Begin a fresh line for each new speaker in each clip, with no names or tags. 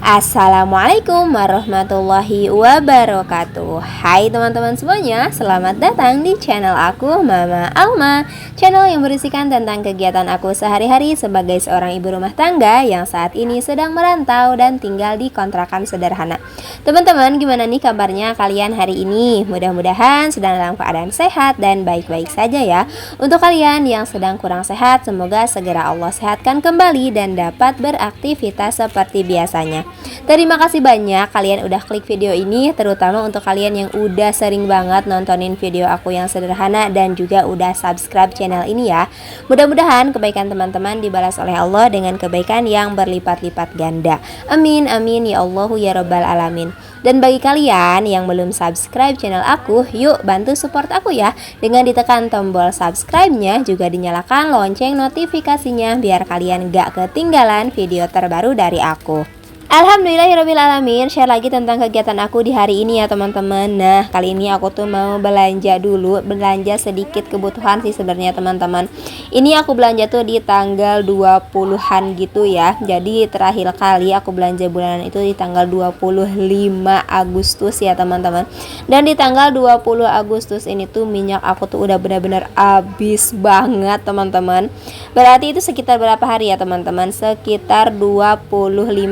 Assalamualaikum warahmatullahi wabarakatuh. Hai teman-teman semuanya, selamat datang di channel aku Mama Alma, channel yang berisikan tentang kegiatan aku sehari-hari sebagai seorang ibu rumah tangga yang saat ini sedang merantau dan tinggal di kontrakan sederhana. Teman-teman, gimana nih kabarnya kalian hari ini? Mudah-mudahan sedang dalam keadaan sehat dan baik-baik saja ya. Untuk kalian yang sedang kurang sehat, semoga segera Allah sehatkan kembali dan dapat beraktivitas seperti biasanya. Terima kasih banyak kalian udah klik video ini, terutama untuk kalian yang udah sering banget nontonin video aku yang sederhana dan juga udah subscribe channel ini ya. Mudah-mudahan kebaikan teman-teman dibalas oleh Allah dengan kebaikan yang berlipat-lipat ganda. Amin amin ya Allahu ya Rabbal alamin. Dan bagi kalian yang belum subscribe channel aku, yuk bantu support aku ya dengan ditekan tombol subscribe-nya, juga dinyalakan lonceng notifikasinya biar kalian gak ketinggalan video terbaru dari aku. Alhamdulillahirrabbilalamin, share lagi tentang kegiatan aku di hari ini ya teman-teman. Nah, kali ini aku tuh mau belanja dulu, belanja sedikit kebutuhan sih sebenarnya teman-teman. Ini aku belanja tuh di tanggal 20-an gitu ya. Jadi terakhir kali aku belanja bulanan itu di tanggal 25 Agustus ya teman-teman. Dan di tanggal 20 Agustus ini tuh minyak aku tuh udah benar-benar habis banget teman-teman. Berarti itu sekitar berapa hari ya teman-teman? Sekitar 25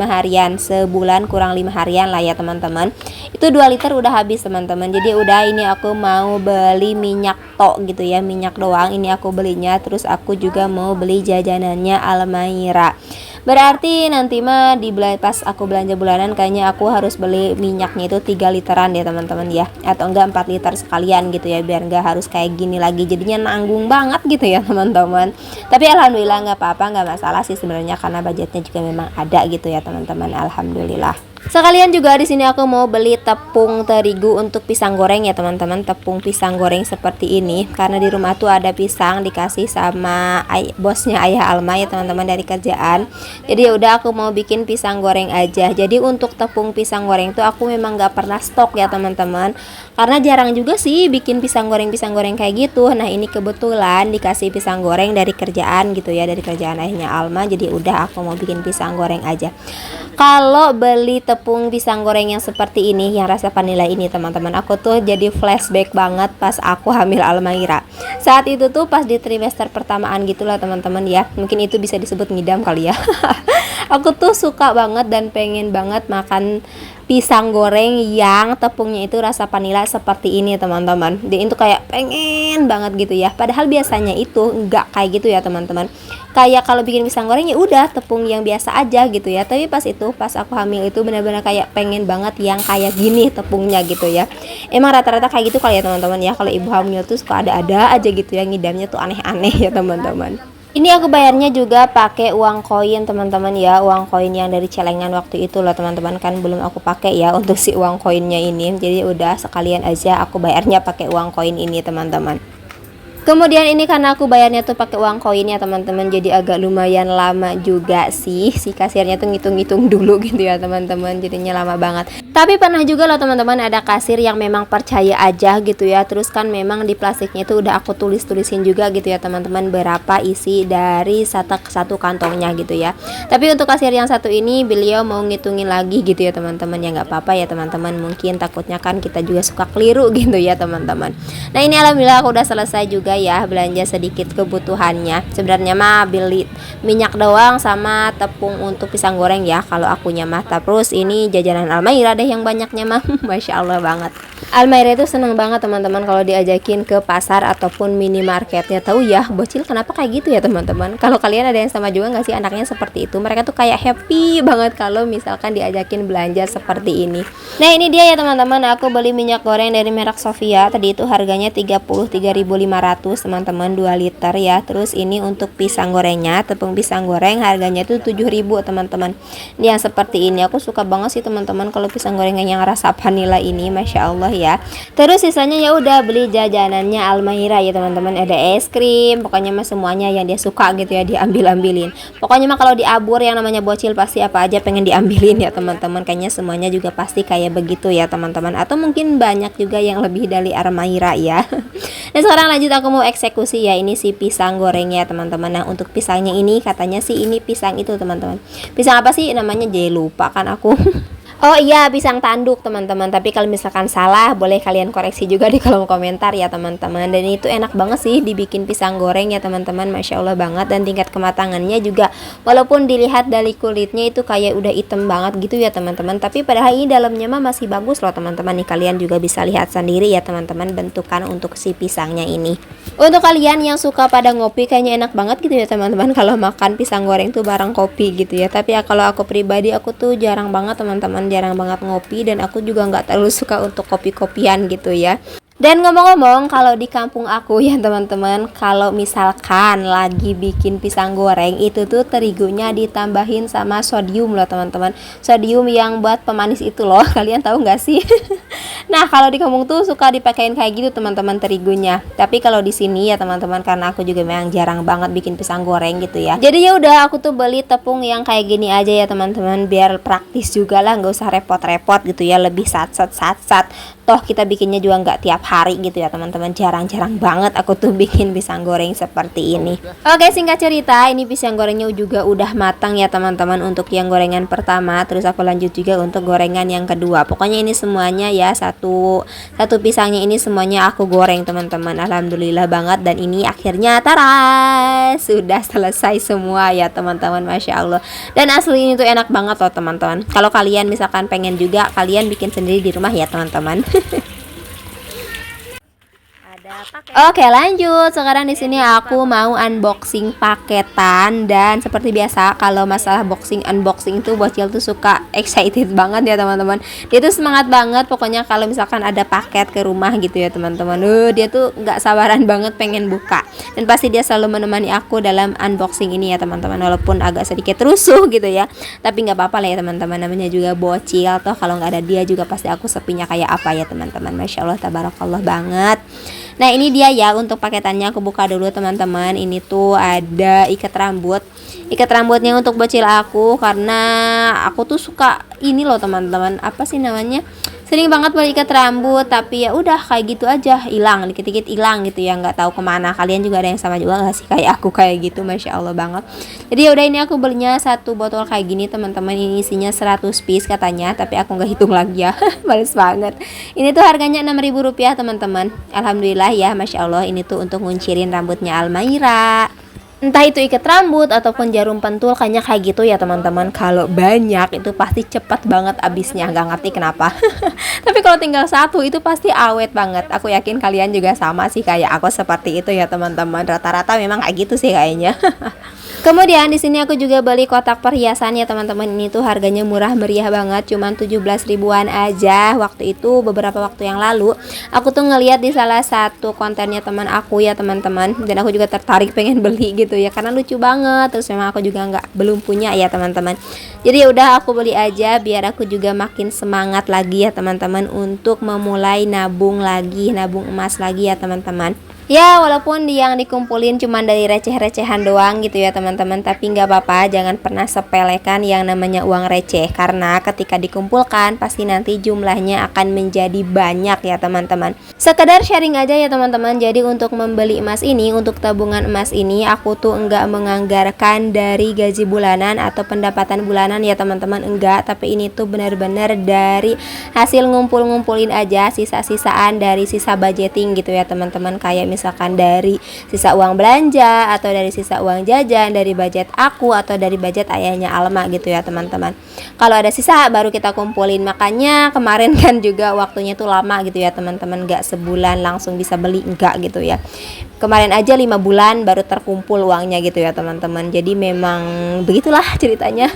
harian. Sebulan kurang 5 harian lah ya teman-teman. Itu 2 liter udah habis teman-teman. Jadi udah, ini aku mau beli minyak tok gitu ya, minyak doang ini aku belinya. Terus aku juga mau beli jajanannya Almaira. Berarti nanti mah pas aku belanja bulanan kayaknya aku harus beli minyaknya itu 3 literan ya teman-teman ya, atau enggak 4 liter sekalian gitu ya, biar enggak harus kayak gini lagi, jadinya nanggung banget gitu ya teman-teman. Tapi alhamdulillah nggak apa-apa, nggak masalah sih sebenarnya, karena budgetnya juga memang ada gitu ya teman-teman, alhamdulillah. Sekalian juga di sini aku mau beli tepung terigu untuk pisang goreng ya teman-teman, tepung pisang goreng seperti ini, karena di rumah tuh ada pisang dikasih sama bosnya ayah Alma ya teman-teman dari kerjaan. Jadi ya udah, aku mau bikin pisang goreng aja. Jadi untuk tepung pisang goreng tuh aku memang nggak pernah stok ya teman-teman, karena jarang juga sih bikin pisang goreng kayak gitu. Nah ini kebetulan dikasih pisang goreng dari kerjaan gitu ya, dari kerjaan ayahnya Alma. Jadi udah, aku mau bikin pisang goreng aja. Kalau beli tepung pisang goreng yang seperti ini, yang rasa vanila ini teman-teman, aku tuh jadi flashback banget pas aku hamil Almaira. Saat itu tuh pas di trimester pertamaan gitulah teman-teman ya, mungkin itu bisa disebut ngidam kali ya. Aku tuh suka banget dan pengen banget makan pisang goreng yang tepungnya itu rasa vanila seperti ini teman-teman. Dia itu kayak pengen banget gitu ya. Padahal biasanya itu enggak kayak gitu ya teman-teman. Kayak kalau bikin pisang goreng ya udah tepung yang biasa aja gitu ya. Tapi pas aku hamil itu benar-benar kayak pengen banget yang kayak gini tepungnya gitu ya. Emang rata-rata kayak gitu kali ya teman-teman ya. Kalau ibu hamil tuh suka ada-ada aja gitu ya, ngidamnya tuh aneh-aneh ya teman-teman. Ini aku bayarnya juga pakai uang koin teman-teman ya, uang koin yang dari celengan waktu itu loh teman-teman, kan belum aku pakai ya untuk si uang koinnya ini. Jadi udah sekalian aja aku bayarnya pakai uang koin ini teman-teman. Kemudian ini karena aku bayarnya tuh pakai uang koin ya teman-teman, jadi agak lumayan lama juga sih. Si kasirnya tuh ngitung-ngitung dulu gitu ya teman-teman, jadinya lama banget. Tapi pernah juga loh teman-teman ada kasir yang memang percaya aja gitu ya. Terus kan memang di plastiknya itu udah aku tulisin juga gitu ya teman-teman, berapa isi dari satu kantongnya gitu ya. Tapi untuk kasir yang satu ini beliau mau ngitungin lagi gitu ya teman-teman. Ya nggak apa-apa ya teman-teman, mungkin takutnya kan kita juga suka keliru gitu ya teman-teman. Nah ini alhamdulillah aku udah selesai juga ya belanja sedikit kebutuhannya. Sebenarnya mah beli minyak doang sama tepung untuk pisang goreng ya kalau akunya mah. Terus ini jajanan Almaira deh yang banyaknya mah. Masya Allah banget. Almaira itu seneng banget teman-teman kalau diajakin ke pasar ataupun minimarketnya. Tahu ya bocil kenapa kayak gitu ya teman-teman. Kalau kalian ada yang sama juga nggak sih anaknya seperti itu? Mereka tuh kayak happy banget kalau misalkan diajakin belanja seperti ini. Nah ini dia ya teman-teman, aku beli minyak goreng dari merek Sofia. Tadi itu harganya 33.500 teman-teman, 2 liter ya. Terus ini untuk pisang gorengnya, tepung pisang goreng harganya itu 7.000 teman-teman. Ini yang seperti ini, aku suka banget sih teman-teman kalau pisang gorengan yang rasa vanila ini, masya Allah ya. Terus sisanya ya udah beli jajanannya Almaira ya teman-teman, ada es krim, pokoknya mah semuanya yang dia suka gitu ya diambilin. Pokoknya mah kalau diabur yang namanya bocil pasti apa aja pengen diambilin ya teman-teman. Kayaknya semuanya juga pasti kayak begitu ya teman-teman, atau mungkin banyak juga yang lebih dari Almaira ya. Nah sekarang lanjut aku mau eksekusi ya, ini si pisang gorengnya teman-teman. Nah untuk pisangnya ini katanya sih ini pisang itu teman-teman. Pisang apa sih namanya, jadi lupa kan aku. Oh iya, pisang tanduk teman-teman. Tapi kalau misalkan salah, boleh kalian koreksi juga di kolom komentar ya teman-teman. Dan itu enak banget sih dibikin pisang goreng ya teman-teman. Masya Allah banget. Dan tingkat kematangannya juga, walaupun dilihat dari kulitnya itu kayak udah hitam banget gitu ya teman-teman, tapi padahal ini dalamnya mah masih bagus loh teman-teman. Nih kalian juga bisa lihat sendiri ya teman-teman bentukan untuk si pisangnya ini. Untuk kalian yang suka pada ngopi, kayaknya enak banget gitu ya teman-teman kalau makan pisang goreng tuh bareng kopi gitu ya. Tapi ya kalau aku pribadi, aku tuh jarang banget teman-teman, jarang banget ngopi, dan aku juga nggak terlalu suka untuk kopi-kopian gitu ya. Dan ngomong-ngomong, kalau di kampung aku ya teman-teman, kalau misalkan lagi bikin pisang goreng itu tuh terigunya ditambahin sama sodium loh teman-teman. Sodium yang buat pemanis itu loh, kalian tahu nggak sih? Nah kalau di kampung tuh suka dipakein kayak gitu teman-teman terigunya. Tapi kalau di sini ya teman-teman, karena aku juga memang jarang banget bikin pisang goreng gitu ya. Jadi ya udah, aku tuh beli tepung yang kayak gini aja ya teman-teman, biar praktis juga lah, nggak usah repot-repot gitu ya, lebih sat-sat. Toh kita bikinnya juga nggak tiap hari gitu ya teman-teman, jarang-jarang banget aku tuh bikin pisang goreng seperti ini. Oke, singkat cerita, ini pisang gorengnya juga udah matang ya teman-teman untuk yang gorengan pertama. Terus aku lanjut juga untuk gorengan yang kedua. Pokoknya ini semuanya ya, satu pisangnya ini semuanya aku goreng teman-teman. Alhamdulillah banget. Dan ini akhirnya taras, sudah selesai semua ya teman-teman, Masya Allah. Dan asli ini tuh enak banget loh teman-teman. Kalau kalian misalkan pengen juga, kalian bikin sendiri di rumah ya teman-teman. Oke lanjut, sekarang di sini aku mau unboxing paketan. Dan seperti biasa kalau masalah unboxing itu bocil tuh suka excited banget ya teman-teman. Dia tuh semangat banget pokoknya kalau misalkan ada paket ke rumah gitu ya teman-teman. Dia tuh nggak sabaran banget pengen buka. Dan pasti dia selalu menemani aku dalam unboxing ini ya teman-teman, walaupun agak sedikit rusuh gitu ya. Tapi nggak apa-apa lah ya teman-teman, namanya juga bocil. Toh kalau nggak ada dia juga pasti aku sepinya kayak apa ya teman-teman. Masya Allah, tabarakallah banget. Nah ini dia ya untuk paketannya, aku buka dulu teman-teman. Ini tuh ada ikat rambutnya untuk bocil aku, karena aku tuh suka ini loh teman-teman, apa sih namanya, sering banget beli ikat rambut, tapi ya udah kayak gitu aja, hilang dikit-dikit hilang gitu ya, nggak tahu kemana. Kalian juga ada yang sama juga nggak sih kayak aku kayak gitu? Masya Allah banget. Jadi ya udah, ini aku belinya satu botol kayak gini teman-teman. Ini isinya 100 piece katanya, tapi aku nggak hitung lagi ya. Males banget. Ini tuh harganya Rp6.000 teman-teman. Alhamdulillah ya, Masya Allah. Ini tuh untuk nguncirin rambutnya Almaira. Entah itu ikat rambut ataupun jarum pentul, kayaknya kayak gitu ya teman-teman. Kalau banyak itu pasti cepat banget habisnya, nggak ngerti kenapa. Tapi kalau tinggal satu itu pasti awet banget. Aku yakin kalian juga sama sih kayak aku seperti itu ya teman-teman. Rata-rata memang kayak gitu sih kayaknya. Kemudian di sini aku juga beli kotak perhiasan ya teman-teman. Ini tuh harganya murah meriah banget, cuman 17 ribuan aja. Waktu itu beberapa waktu yang lalu aku tuh ngeliat di salah satu kontennya teman aku ya teman-teman, dan aku juga tertarik pengen beli gitu ya, karena lucu banget. Terus memang aku juga belum punya ya teman-teman. Jadi ya udah aku beli aja biar aku juga makin semangat lagi ya teman-teman untuk memulai nabung emas lagi ya teman-teman. Ya walaupun yang dikumpulin cuma dari receh-recehan doang gitu ya teman-teman, tapi nggak apa-apa, jangan pernah sepelekan yang namanya uang receh, karena ketika dikumpulkan pasti nanti jumlahnya akan menjadi banyak ya teman-teman. Sekedar sharing aja ya teman-teman. Jadi untuk membeli emas ini, untuk tabungan emas ini, aku tuh nggak menganggarkan dari gaji bulanan atau pendapatan bulanan ya teman-teman, enggak. Tapi ini tuh benar-benar dari hasil ngumpul-ngumpulin aja, sisa-sisaan dari sisa budgeting gitu ya teman-teman. Kayak misalkan dari sisa uang belanja, atau dari sisa uang jajan, dari budget aku, atau dari budget ayahnya Alma gitu ya teman-teman. Kalau ada sisa baru kita kumpulin. Makanya kemarin kan juga waktunya tuh lama gitu ya teman-teman, gak sebulan langsung bisa beli, enggak gitu ya. Kemarin aja 5 bulan baru terkumpul uangnya gitu ya teman-teman. Jadi memang begitulah ceritanya.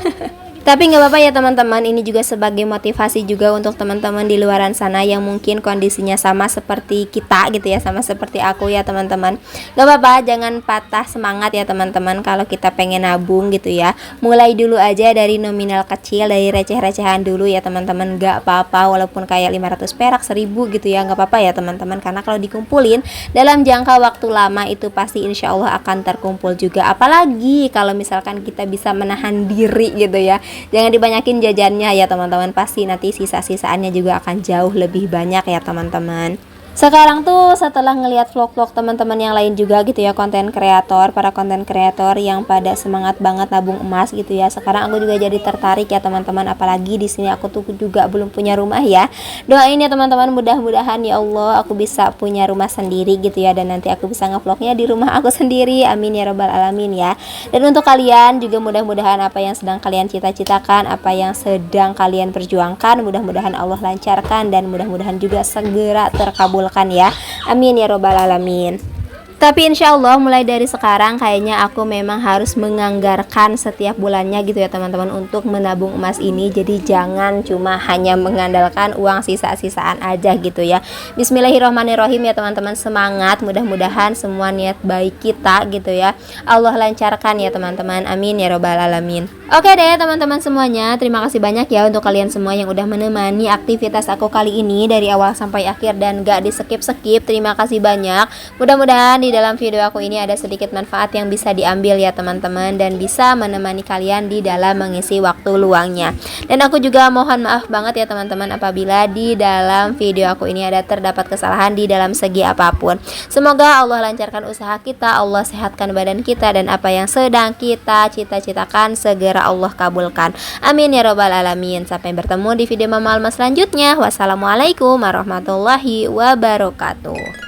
Tapi nggak apa-apa ya teman-teman, ini juga sebagai motivasi juga untuk teman-teman di luaran sana yang mungkin kondisinya sama seperti kita gitu ya, sama seperti aku ya teman-teman. Nggak apa-apa, jangan patah semangat ya teman-teman. Kalau kita pengen nabung gitu ya, mulai dulu aja dari nominal kecil, dari receh-recehan dulu ya teman-teman. Nggak apa-apa, walaupun kayak 500 perak, 1000 gitu ya, nggak apa-apa ya teman-teman. Karena kalau dikumpulin dalam jangka waktu lama itu pasti insya Allah akan terkumpul juga. Apalagi kalau misalkan kita bisa menahan diri gitu ya. Jangan dibanyakin jajannya ya teman-teman, pasti nanti sisa-sisaannya juga akan jauh lebih banyak ya teman-teman. Sekarang tuh setelah ngelihat vlog-vlog teman-teman yang lain juga gitu ya, konten kreator, para konten kreator yang pada semangat banget nabung emas gitu ya. Sekarang aku juga jadi tertarik ya teman-teman, apalagi di sini aku tuh juga belum punya rumah ya. Doain ya teman-teman, mudah-mudahan ya Allah aku bisa punya rumah sendiri gitu ya, dan nanti aku bisa ngevlognya di rumah aku sendiri. Amin ya robbal alamin ya. Dan untuk kalian juga mudah-mudahan apa yang sedang kalian cita-citakan, apa yang sedang kalian perjuangkan, mudah-mudahan Allah lancarkan dan mudah-mudahan juga segera terkabul ya. Amin ya robbal alamin. Tapi insya Allah mulai dari sekarang kayaknya aku memang harus menganggarkan setiap bulannya gitu ya teman-teman untuk menabung emas ini. Jadi jangan cuma hanya mengandalkan uang sisa-sisaan aja gitu ya. Bismillahirrahmanirrahim ya teman-teman, semangat, mudah-mudahan semua niat baik kita gitu ya Allah lancarkan ya teman-teman. Amin ya robbal alamin. Oke deh teman-teman semuanya, terima kasih banyak ya untuk kalian semua yang udah menemani aktivitas aku kali ini dari awal sampai akhir dan gak di skip-skip. Terima kasih banyak. Mudah-mudahan di dalam video aku ini ada sedikit manfaat yang bisa diambil ya teman-teman, dan bisa menemani kalian di dalam mengisi waktu luangnya. Dan aku juga mohon maaf banget ya teman-teman apabila di dalam video aku ini ada terdapat kesalahan di dalam segi apapun. Semoga Allah lancarkan usaha kita, Allah sehatkan badan kita, dan apa yang sedang kita cita-citakan segera Allah kabulkan. Amin ya robbal alamin. Sampai bertemu di video Mama Alma selanjutnya. Wassalamualaikum warahmatullahi wabarakatuh.